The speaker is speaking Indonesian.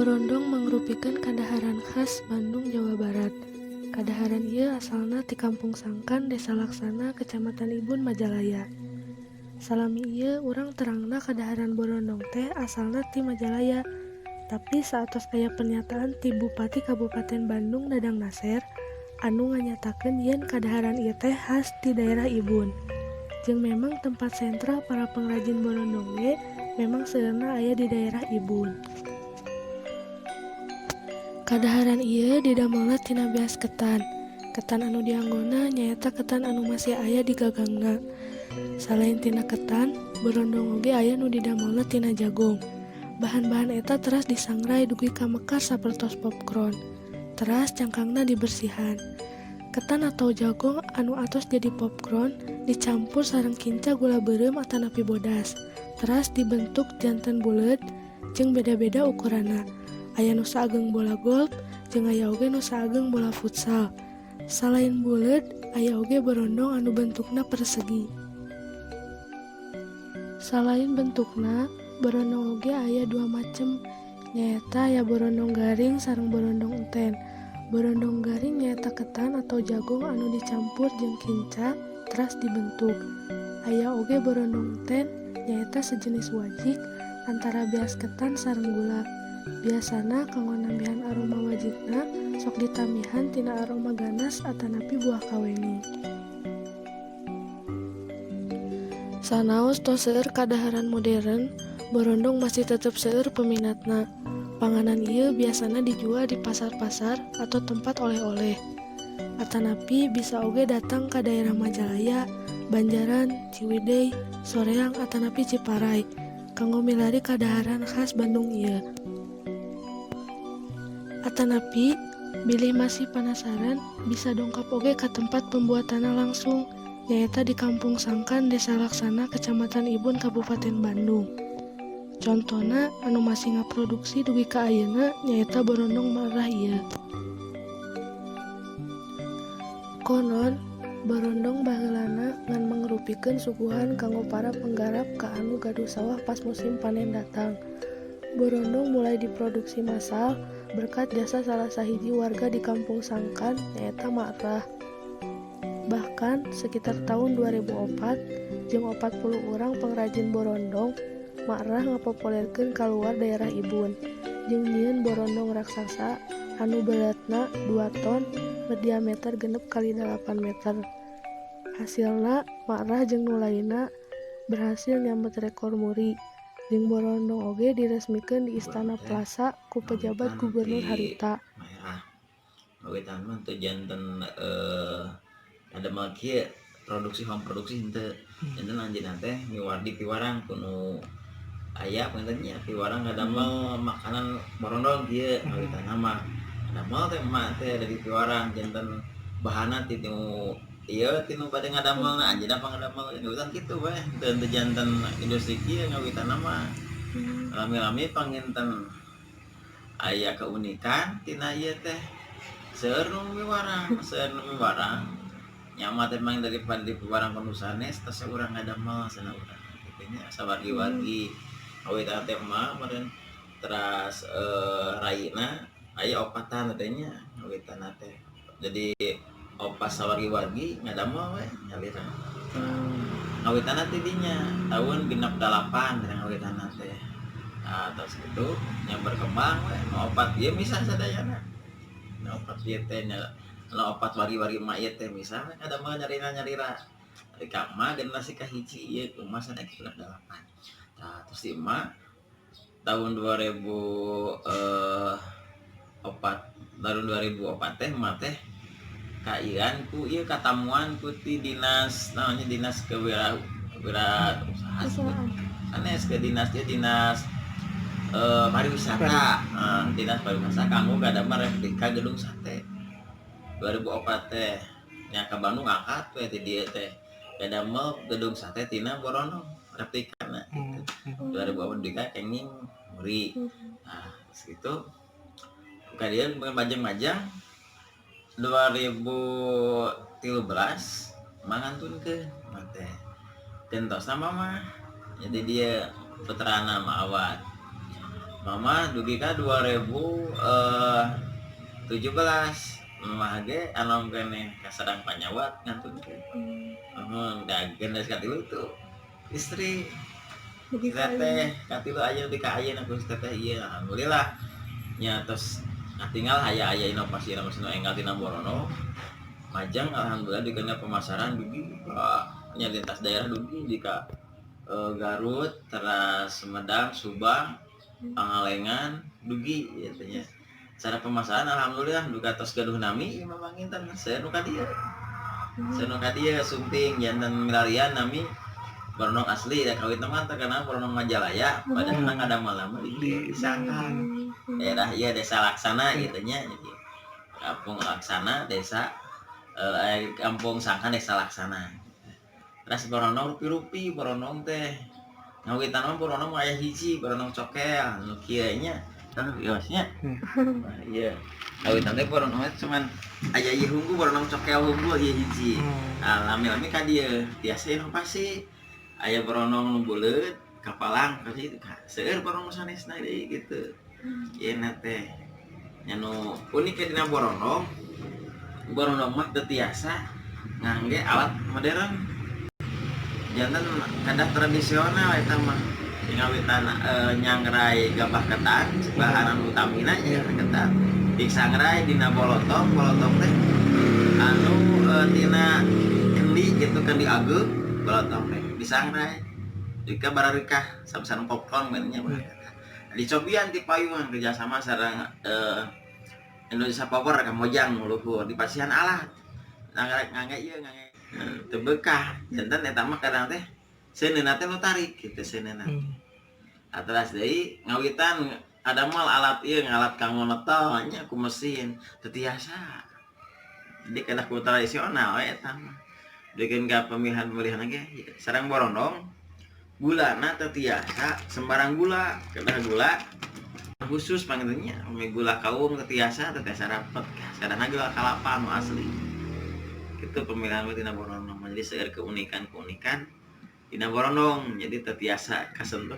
Borondong mangrupikeun kadaharan khas Bandung, Jawa Barat. Kadaharan ieu asalna ti Kampung Sangkan, Desa Laksana, Kecamatan Ibun, Majalaya. Salami ieu urang terangna kadaharan Borondong teh asalna ti Majalaya. Tapi saatos aya pernyataan ti Bupati Kabupaten Bandung Dadang Nasir anu nganyatakeun yen kadaharan ieu teh khas ti daerah Ibun. Jeung memang tempat sentral para pengrajin Borondong ge memang seueurna aya di daerah Ibun. Kadaharan ieu didamelna tina beas ketan. Ketan anu dianggona nyaeta ketan anu masih aya di gagangna. Salain tina ketan, Borondong oge aya nu didamelna tina jagung. Bahan-bahan eta teras disangrai dugi ka mekar sapertos popcorn. Teras cangkangna dibersihan. Ketan atau jagung anu atos jadi popcorn dicampur sareng kinca gula beureum atanapi bodas. Teras dibentuk janten buleud jeung beda-beda ukuranna. Aya nu saageng bola golf jeung aya oge nu saageng bola futsal. Salain buleud, aya oge borondong anu bentukna persegi. Salain bentukna, borondong oge aya dua macem, nyaeta aya borondong garing sareng borondong enten. Borondong garing nyaeta ketan atau jagung anu dicampur jeung kinca teras dibentuk. Aya oge borondong enten nyaeta sejenis wajik antara beas ketan sareng gula. Biasana kanggo nambihan aroma wajikna sok ditamihan tina aroma ganas atanapi buah kawengi. Sanaos tos seueur kadaharan modern, borondong masih tetep seueur peminatna. Panganan ieu biasana dijual di pasar-pasar atau tempat oleh-oleh. Atanapi bisa oge datang ka daerah Majalaya, Banjaran, Ciwidey, Soreang atanapi Ciparai kanggo milari kadaharan khas Bandung ieu. Atanapi, bilih masih penasaran, bisa dongkap oge ka tempat pembuatanna langsung, nyaeta di Kampung Sangkan, Desa Laksana, Kecamatan Ibun, Kabupaten Bandung. Contona anu masih ngaproduksi dugi ka ayeuna nyaeta borondong marah ieu. Konon, borondong baheulana ngan mangrupikeun suguhan kanggo para penggarap ka anu gaduh sawah pas musim panen datang. Borondong mulai diproduksi massal berkat jasa salah sahiji warga di Kampung Sangkan nyaeta Mak Rah. Bahkan sekitar tahun 2004 jeung 40 urang pengrajin borondong, Mak Rah ngapopulerkeun kaluar daerah Ibun jeung nyieun borondong raksasa anu beratna 2 ton berdiameter genep kali 8 meter. Hasilna Mak Rah jeung nu lainna berhasil nyambet rekor muri. Jeung borondong oge diresmikeun di Istana Plaza ku pejabat gubernur harita. Oge tama teh janten ada mah kieu home produksi henteu. Janten anjeunna teh miwardi piwarang kuno aya pengennya piwarang ngadamel makanan borondong kieu ngawitanna mah. Ngadamel teh mah teh dari piwarang janten bahanna ti nu ieu tinu bade ngadamelna anjeunna pangadamel ngawitan kitu bae teu janten industri kieu ngawitanna mah. Lami-lami panginten aya keunikan tina ieu teh seueur nu miwarang nya mah teh mang daripada di piwarang kudu sanes tos urang ngadamel sana urang kitu nya sawargi-wargi ngawitan teh mah meureun teras raina aya opatan teh nya ngawitanna teh jadi opas sawargi-wargi ngadamel we nyalira. Ngawitanna teh dinya tahun 68 ngawitanna teh. Terus itu yang berkembang we opat ieu misah sadayana. Opat ieu teh opat wari-wari mah ieu teh misah ngadamel nyarina-nyarira. Ari ka mah generasi kahiji ieu kumaha sadaya 68. Terus di mah tahun 2004 teh mah teh kaian ku ieu katamuan ku ti dinas namanya dinas kewirausahaan sanes ke dinas pariwisata. Dinas pariwisata kanggo ngadamel replika gedung sate 2004 teh nya ka Bandung angkat we ti dieu teh ngadamel gedung sate tina borondong replikana gitu. 2004 dika kenging muri. Segitu ka dieu majang-majang 2013 mangantunkeun mah teh gentos nama mah jadi dia putrana mah awat mama dugi ka 2017 mah ge anu kene kasadang panyawat ngantun teh. Da geus katilu tuh istri Jadi kita teh katilu aya di ka ayeuna ku teh ieu alhamdulillah nya tos tinggal aya inovasi nu enggal tina Borono majang alhamdulillah dikeuna pemasaran dugi nya lintas daerah dugi di ka Garut, teras Sumedang, Subang, Pangalengan, dugi ya tanya. Cara pemasaran alhamdulillah duka tos gaduh nami ieu mah nginten saya nu ka dieu. Saya nu ka dieu sumping jantan milarian nami Borono asli da kawit teman terkenal Borono Majalaya padahal ada malam di Sangkan. Daerah ieu desa Laksana gitu nya jadi kampung Laksana desa kampung Sangkan desa Laksana. Terus Borono rupi-rupi Borono teh ngawitan mah Borono aya hiji Borono cokel nu kieu nya biosnya. Iya. Kawitan teh Borono cuman aya ieu hunggu Borono cokel hunggu ieu hiji. Lami-lami ka dieu tiasa inovasi. Aya Borono nu buleut kapalang ka dieu seueur Borono sanesna deui gitu. Ieu na teh nya nu unik ke dina Borono mah teu tiasa ngangge alat modern. Jantan kada tradisional eta mah ngawitan nyangrai gabah ketan bahan utamina nya ketan disangrai dina bolotong teh anu tina kendi gitu kendi ageug bolotong teh disangrai jika bararikah sabsan popcorn mainnya dicobian ti payungan kerjasama sareng Indonesia Power ka Mojang luhur di pasihan alat ngangge ieu ngangge teu bekah jantan eta mah kadang teh seuneuna teh nu tarik kitu seuneuna. Ateras deui ngawitan ada mal alat ieu ngalat kanggo notol nya ku mesin teu tiasa. Jadi kana ku tradisional we eta mah. Dikeun ka pemilihan ge sareng Borondong gulana teu tiasa sembarang gula kedah gula khusus panggilnya gula kaung teu tiasa rapet sadana gula kalapa anu asli. Itu pemilihan tina Borondong jadi seueur keunikan dina Borondong jadi teu tiasa kasentuh